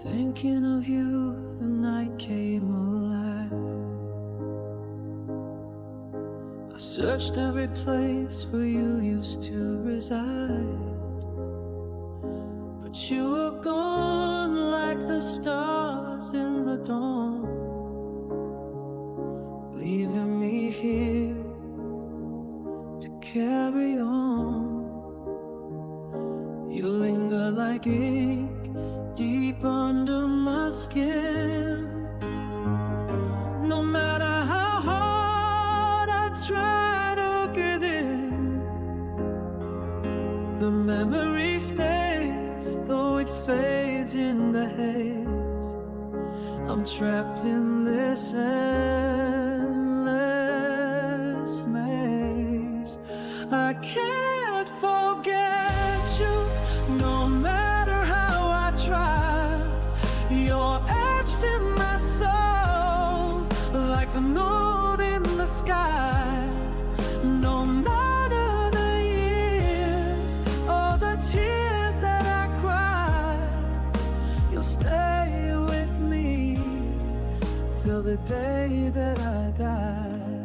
Thinking of you, the night came alive. I searched every place where you used to reside, but you were gone like the stars in the dawn, leaving me here to carry on. You linger like ink deep under my skin. No matter how hard I try to get in, the memory stays, though it fades in the haze. I'm trapped in this endless maze. I can't forget you, no matter how I try. You're etched in my soul, like the note in the sky. No matter the years or the tears that I cry, you'll stay with me till the day that I die.